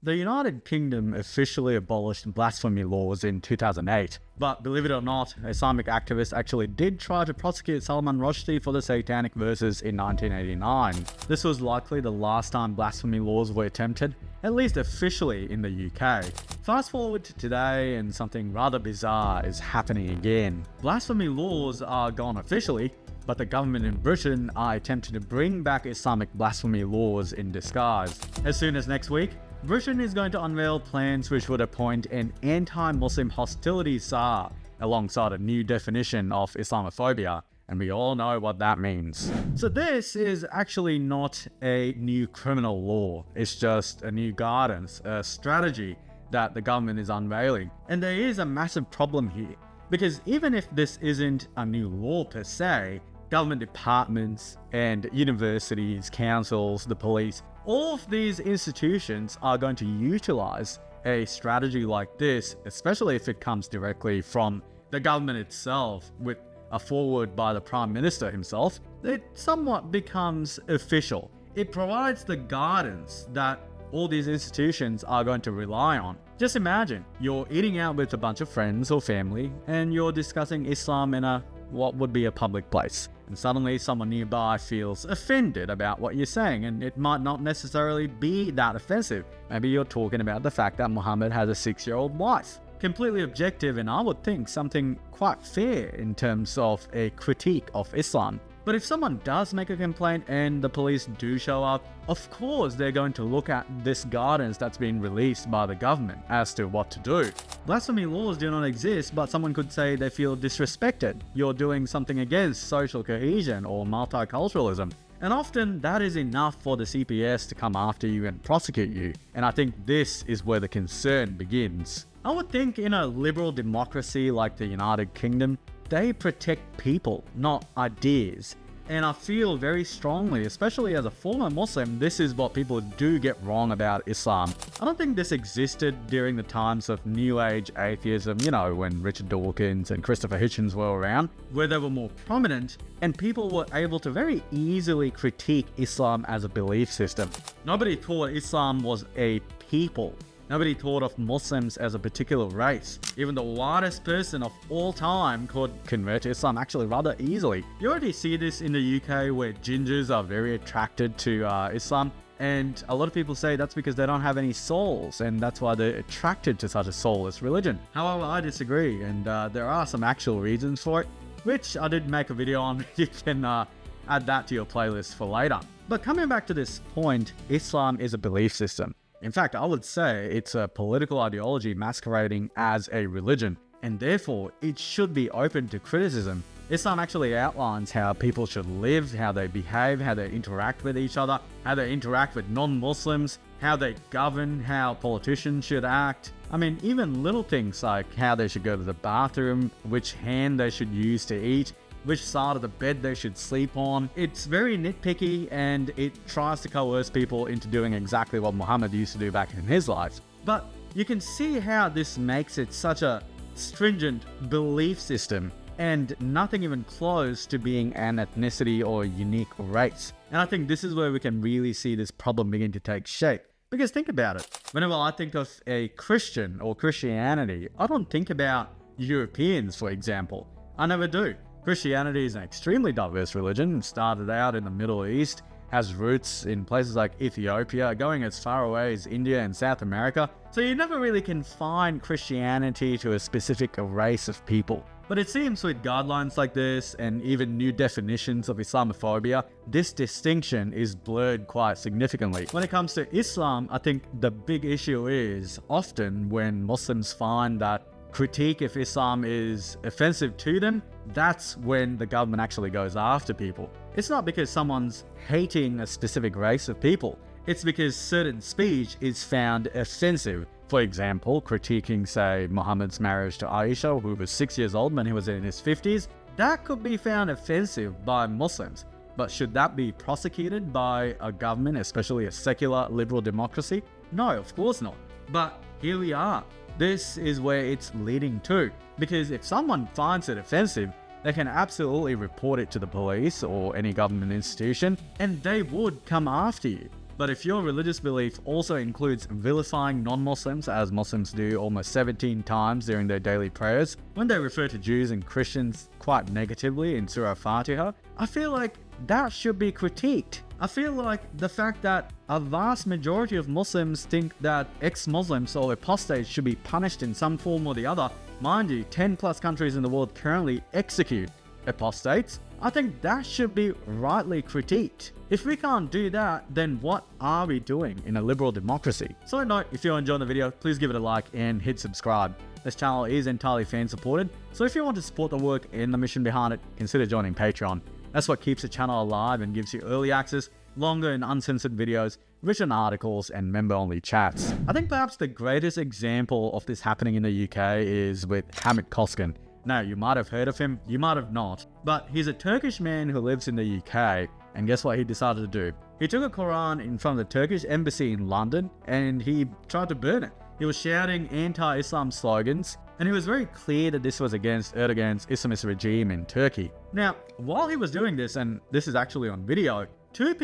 The United Kingdom officially abolished blasphemy laws in 2008, but believe it or not, Islamic activists actually did try to prosecute Salman Rushdie for the satanic verses in 1989. This was likely the last time blasphemy laws were attempted, at least officially in the UK. Fast forward to today and something rather bizarre is happening again. Blasphemy laws are gone officially, but the government in Britain are attempting to bring back Islamic blasphemy laws in disguise. As soon as next week, Britain is going to unveil plans which would appoint an anti-Muslim hostility czar alongside a new definition of Islamophobia, and we all know what that means. So this is actually not a new criminal law, it's just a new guidance, a strategy that the government is unveiling. And there is a massive problem here, because even if this isn't a new law per se, government departments and universities, councils, the police, all of these institutions are going to utilize a strategy like this, especially if it comes directly from the government itself with a foreword by the Prime Minister himself. It somewhat becomes official. It provides the guidance that all these institutions are going to rely on. Just imagine, you're eating out with a bunch of friends or family and you're discussing Islam in what would be a public place. And suddenly someone nearby feels offended about what you're saying, and it might not necessarily be that offensive. Maybe you're talking about the fact that Muhammad has a 6-year-old wife. Completely objective, and I would think something quite fair in terms of a critique of Islam. But if someone does make a complaint and the police do show up, of course they're going to look at this guidance that's been released by the government as to what to do. Blasphemy laws do not exist, but someone could say they feel disrespected. You're doing something against social cohesion or multiculturalism. And often that is enough for the CPS to come after you and prosecute you. And I think this is where the concern begins. I would think in a liberal democracy like the United Kingdom, they protect people, not ideas. And I feel very strongly, especially as a former Muslim, this is what people do get wrong about Islam. I don't think this existed during the times of New Age atheism, when Richard Dawkins and Christopher Hitchens were around, where they were more prominent and people were able to very easily critique Islam as a belief system. Nobody thought Islam was a people. Nobody thought of Muslims as a particular race. Even the whitest person of all time could convert to Islam actually rather easily. You already see this in the UK where gingers are very attracted to Islam. And a lot of people say that's because they don't have any souls, and that's why they're attracted to such a soulless religion. However, I disagree, and there are some actual reasons for it, which I did make a video on. You can add that to your playlist for later. But coming back to this point, Islam is a belief system. In fact, I would say it's a political ideology masquerading as a religion, and therefore it should be open to criticism. Islam actually outlines how people should live, how they behave, how they interact with each other, how they interact with non-Muslims, how they govern, how politicians should act. I mean, even little things like how they should go to the bathroom, which hand they should use to eat, which side of the bed they should sleep on. It's very nitpicky, and it tries to coerce people into doing exactly what Muhammad used to do back in his life. But you can see how this makes it such a stringent belief system, and nothing even close to being an ethnicity or a unique race. And I think this is where we can really see this problem begin to take shape. Because think about it. Whenever I think of a Christian or Christianity, I don't think about Europeans, for example. I never do. Christianity is an extremely diverse religion. It started out in the Middle East, has roots in places like Ethiopia, going as far away as India and South America. So you never really confine Christianity to a specific race of people. But it seems with guidelines like this and even new definitions of Islamophobia, this distinction is blurred quite significantly. When it comes to Islam, I think the big issue is often when Muslims find that critique if Islam is offensive to them, that's when the government actually goes after people. It's not because someone's hating a specific race of people. It's because certain speech is found offensive. For example, critiquing, say, Muhammad's marriage to Aisha, who was 6 years old when he was in his 50s, that could be found offensive by Muslims. But should that be prosecuted by a government, especially a secular liberal democracy? No, of course not. But here we are. This is where it's leading to. Because if someone finds it offensive, they can absolutely report it to the police or any government institution, and they would come after you. But if your religious belief also includes vilifying non-Muslims, as Muslims do almost 17 times during their daily prayers, when they refer to Jews and Christians quite negatively in Surah Fatiha, I feel like that should be critiqued. I feel like the fact that a vast majority of Muslims think that ex-Muslims or apostates should be punished in some form or the other. Mind you, 10 plus countries in the world currently execute apostates. I think that should be rightly critiqued. If we can't do that, then what are we doing in a liberal democracy? So note, if you're enjoying the video, please give it a like and hit subscribe. This channel is entirely fan supported, so if you want to support the work and the mission behind it, consider joining Patreon. That's what keeps the channel alive and gives you early access, longer and uncensored videos, written articles, and member-only chats. I think perhaps the greatest example of this happening in the UK is with Hamit Coskun. Now, you might have heard of him, you might have not, but he's a Turkish man who lives in the UK, and guess what he decided to do? He took a Quran in front of the Turkish embassy in London, and he tried to burn it. He was shouting anti-Islam slogans, and he was very clear that this was against Erdogan's Islamist regime in Turkey. Now, while he was doing this, and this is actually on video, two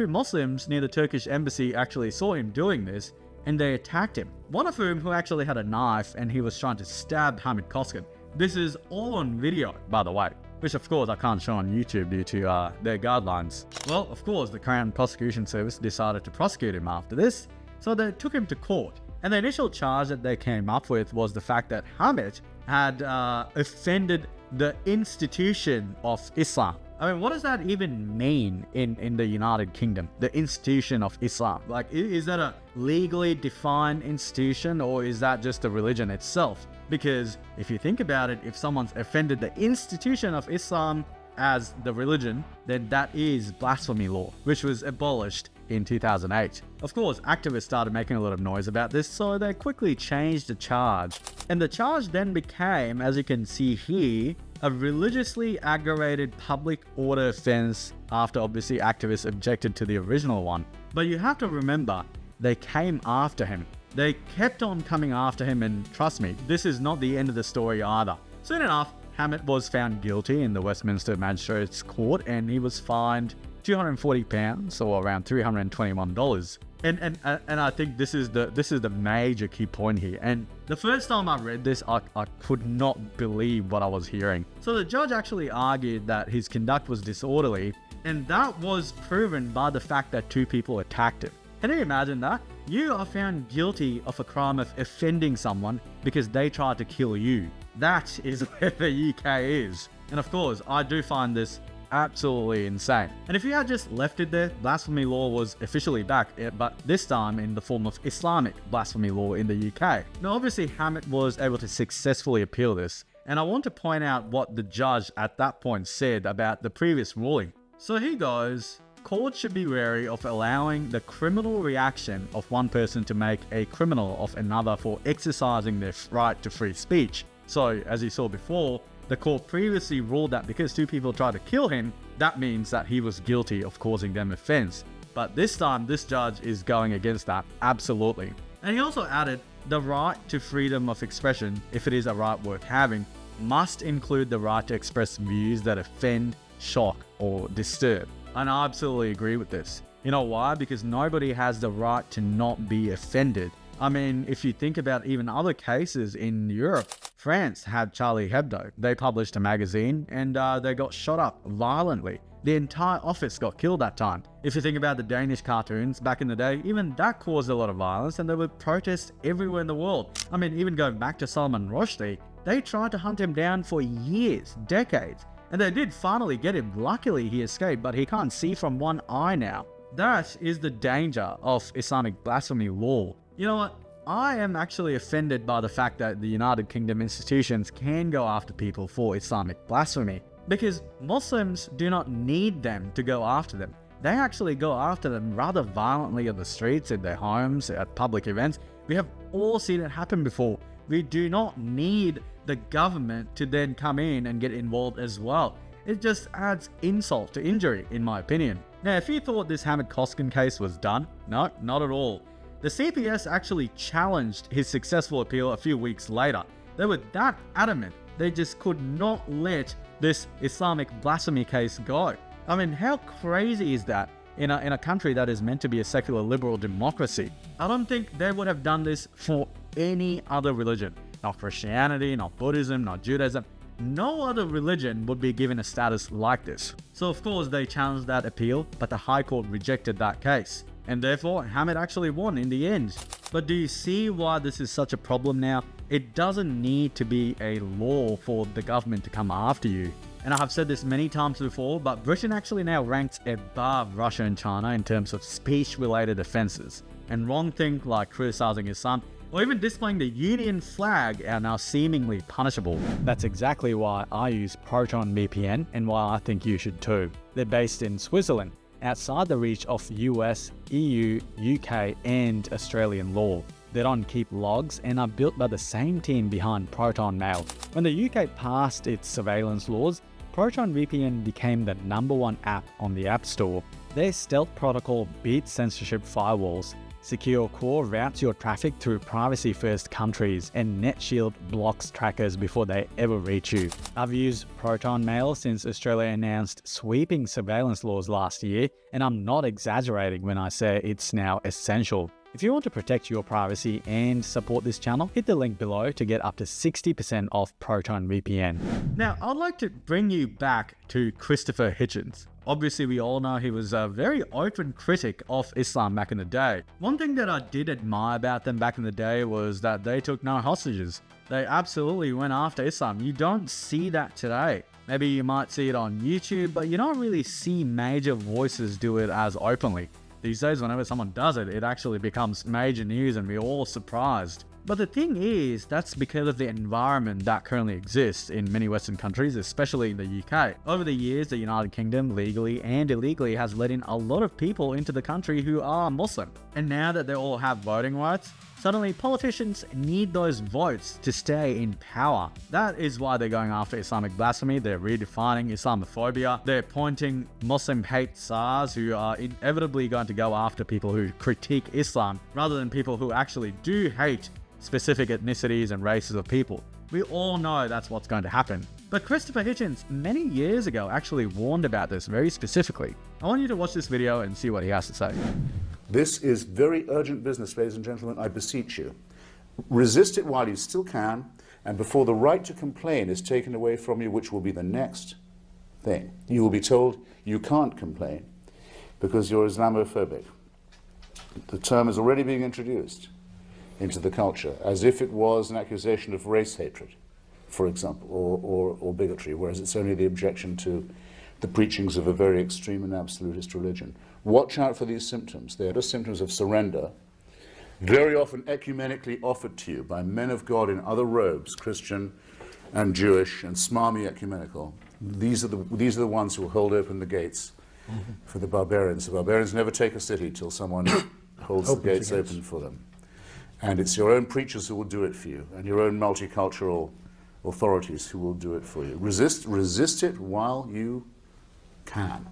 Muslims near the Turkish embassy actually saw him doing this, and they attacked him. One of whom who actually had a knife, and he was trying to stab Hamit Koskin. This is all on video, by the way, which of course I can't show on YouTube due to their guidelines. Well, of course, the Crown Prosecution Service decided to prosecute him after this, so they took him to court. And the initial charge that they came up with was the fact that Hamit had offended the institution of Islam. I mean, what does that even mean in the United Kingdom? The institution of Islam. Like, is that a legally defined institution, or is that just the religion itself? Because if you think about it, if someone's offended the institution of Islam as the religion, then that is blasphemy law, which was abolished in 2008. Of course, activists started making a lot of noise about this, so they quickly changed the charge. And the charge then became, as you can see here, a religiously aggravated public order offense, after obviously activists objected to the original one. But you have to remember, they came after him. They kept on coming after him, and trust me, this is not the end of the story either. Soon enough, Hamit was found guilty in the Westminster Magistrates Court, and he was fined £240, or around $321. And I think this is the major key point here. And the first time I read this, I could not believe what I was hearing. So the judge actually argued that his conduct was disorderly, and that was proven by the fact that two people attacked him. Can you imagine that? You are found guilty of a crime of offending someone because they tried to kill you. That is where the UK is. And of course, I do find this absolutely insane. And if you had just left it there, blasphemy law was officially back, but this time in the form of Islamic blasphemy law in the UK. Now obviously Hamit was able to successfully appeal this, and I want to point out what the judge at that point said about the previous ruling. So he goes, courts should be wary of allowing the criminal reaction of one person to make a criminal of another for exercising their right to free speech. So as you saw before, the court previously ruled that because two people tried to kill him, that means that he was guilty of causing them offense. But this time, this judge is going against that, absolutely. And he also added, the right to freedom of expression, if it is a right worth having, must include the right to express views that offend, shock, or disturb. And I absolutely agree with this. You know why? Because nobody has the right to not be offended. I mean, if you think about even other cases in Europe, France had Charlie Hebdo. They published a magazine and they got shot up violently. The entire office got killed that time. If you think about the Danish cartoons back in the day, even that caused a lot of violence, and there were protests everywhere in the world. I mean, even going back to Salman Rushdie, they tried to hunt him down for years, decades. And they did finally get him. Luckily, he escaped, but he can't see from one eye now. That is the danger of Islamic blasphemy law. You know what? I am actually offended by the fact that the United Kingdom institutions can go after people for Islamic blasphemy, because Muslims do not need them to go after them. They actually go after them rather violently on the streets, in their homes, at public events. We have all seen it happen before. We do not need the government to then come in and get involved as well. It just adds insult to injury, in my opinion. Now, if you thought this Hammet Koskin case was done, no, not at all. The CPS actually challenged his successful appeal a few weeks later. They were that adamant, they just could not let this Islamic blasphemy case go. I mean, how crazy is that? in a country that is meant to be a secular liberal democracy. I don't think they would have done this for any other religion. Not Christianity, not Buddhism, not Judaism. No other religion would be given a status like this. So of course they challenged that appeal, but the High Court rejected that case. And therefore, Hamit actually won in the end. But do you see why this is such a problem now? It doesn't need to be a law for the government to come after you. And I have said this many times before, but Britain actually now ranks above Russia and China in terms of speech-related offences. And wrong things like criticising Islam or even displaying the Union flag are now seemingly punishable. That's exactly why I use Proton VPN and why I think you should too. They're based in Switzerland, outside the reach of US, EU, UK and Australian law. They don't keep logs and are built by the same team behind Proton Mail. When the UK passed its surveillance laws, Proton VPN became the #1 app on the App Store. Their stealth protocol beats censorship firewalls. Secure Core routes your traffic through privacy-first countries, and NetShield blocks trackers before they ever reach you. I've used Proton Mail since Australia announced sweeping surveillance laws last year, and I'm not exaggerating when I say it's now essential. If you want to protect your privacy and support this channel, hit the link below to get up to 60% off Proton VPN. Now, I'd like to bring you back to Christopher Hitchens. Obviously, we all know he was a very open critic of Islam back in the day. One thing that I did admire about them back in the day was that they took no hostages. They absolutely went after Islam. You don't see that today. Maybe you might see it on YouTube, but you don't really see major voices do it as openly. These days, whenever someone does it, it actually becomes major news and we're all surprised. But the thing is, that's because of the environment that currently exists in many Western countries, especially in the UK. Over the years, the United Kingdom, legally and illegally, has let in a lot of people into the country who are Muslim. And now that they all have voting rights, suddenly politicians need those votes to stay in power. That is why they're going after Islamic blasphemy, they're redefining Islamophobia, they're appointing Muslim hate czars who are inevitably going to go after people who critique Islam, rather than people who actually do hate specific ethnicities and races of people. We all know that's what's going to happen. But Christopher Hitchens many years ago actually warned about this very specifically. I want you to watch this video and see what he has to say. This is very urgent business, ladies and gentlemen, I beseech you. Resist it while you still can, and before the right to complain is taken away from you, which will be the next thing. You will be told you can't complain because you're Islamophobic. The term is already being introduced into the culture, as if it was an accusation of race hatred, for example, or bigotry, whereas it's only the objection to the preachings of a very extreme and absolutist religion. Watch out for these symptoms. They are just symptoms of surrender, very often ecumenically offered to you by men of God in other robes, Christian and Jewish and smarmy ecumenical. These are the ones who will hold open the gates for the barbarians. The barbarians never take a city till someone holds the gates open for them. And it's your own preachers who will do it for you, and your own multicultural authorities who will do it for you. Resist it while you can.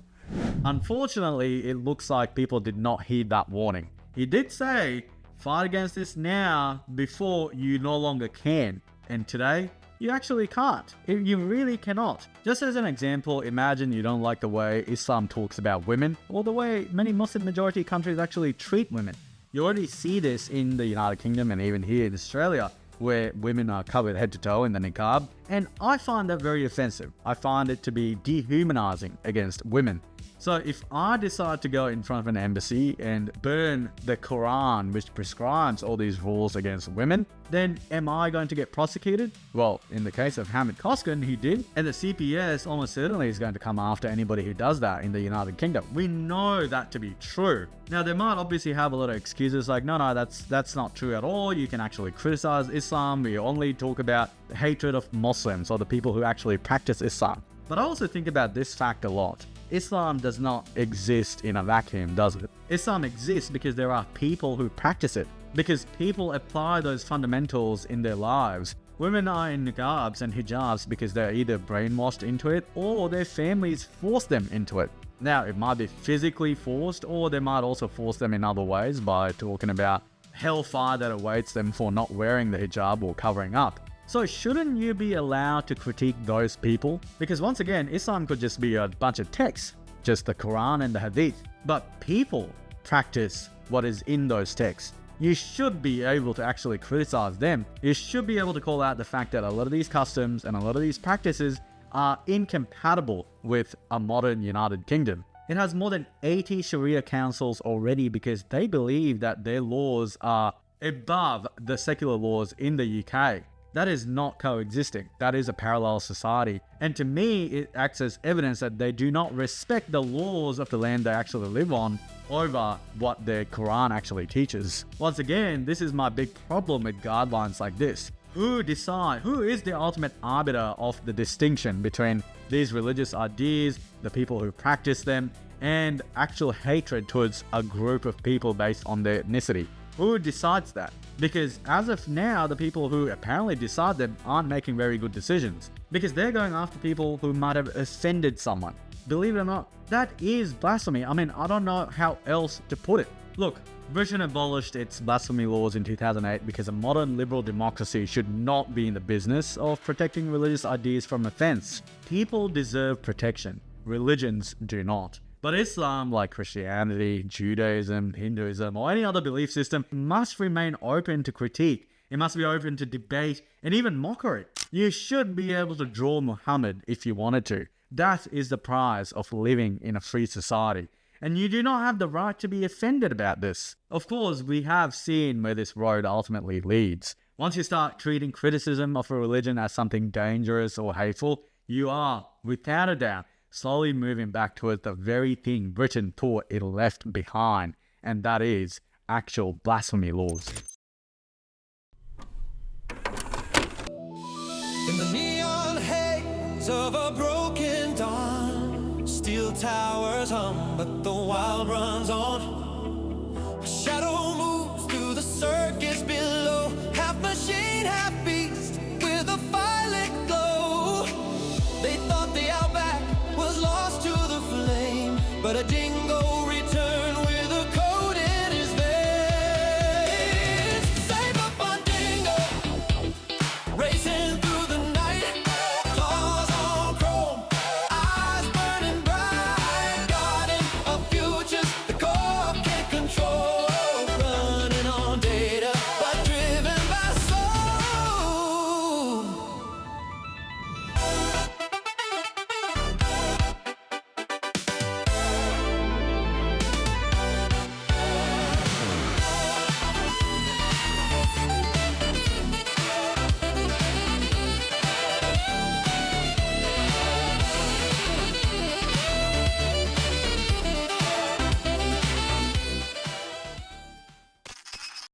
Unfortunately, it looks like people did not heed that warning. He did say, fight against this now before you no longer can. And today, you actually can't. You really cannot. Just as an example, imagine you don't like the way Islam talks about women, or the way many Muslim majority countries actually treat women. You already see this in the United Kingdom and even here in Australia, where women are covered head to toe in the niqab, and I find that very offensive. I find it to be dehumanizing against women. So if I decide to go in front of an embassy and burn the Quran, which prescribes all these rules against women, then am I going to get prosecuted? Well, in the case of Hamit Coskun, he did. And the CPS almost certainly is going to come after anybody who does that in the United Kingdom. We know that to be true. Now, they might obviously have a lot of excuses like, no, that's not true at all. You can actually criticize Islam. We only talk about the hatred of Muslims or the people who actually practice Islam. But I also think about this fact a lot. Islam does not exist in a vacuum, does it? Islam exists because there are people who practice it, because people apply those fundamentals in their lives. Women are in niqabs and hijabs because they're either brainwashed into it or their families force them into it. Now, it might be physically forced, or they might also force them in other ways by talking about hellfire that awaits them for not wearing the hijab or covering up. So shouldn't you be allowed to critique those people? Because once again, Islam could just be a bunch of texts, just the Quran and the Hadith. but people practice what is in those texts. You should be able to actually criticize them. You should be able to call out the fact that a lot of these customs and a lot of these practices are incompatible with a modern United Kingdom. It has more than 80 Sharia councils already because they believe that their laws are above the secular laws in the UK. That is not coexisting. That is a parallel society. And to me, it acts as evidence that they do not respect the laws of the land they actually live on over what their Quran actually teaches. Once again, this is my big problem with guidelines like this. Who is the ultimate arbiter of the distinction between these religious ideas, the people who practice them, and actual hatred towards a group of people based on their ethnicity? Who decides that? Because as of now, the people who apparently decide them aren't making very good decisions, because they're going after people who might have offended someone. Believe it or not, that is blasphemy. I mean, I don't know how else to put it. Look, Britain abolished its blasphemy laws in 2008 because a modern liberal democracy should not be in the business of protecting religious ideas from offense. People deserve protection. Religions do not. But Islam, like Christianity, Judaism, Hinduism, or any other belief system, must remain open to critique. It must be open to debate and even mockery. You should be able to draw Muhammad if you wanted to. That is the prize of living in a free society. And you do not have the right to be offended about this. Of course, we have seen where this road ultimately leads. Once you start treating criticism of a religion as something dangerous or hateful, you are, without a doubt, slowly moving back towards the very thing Britain thought it left behind, and that is actual blasphemy laws. In the neon haze of a broken dawn, steel towers hum, but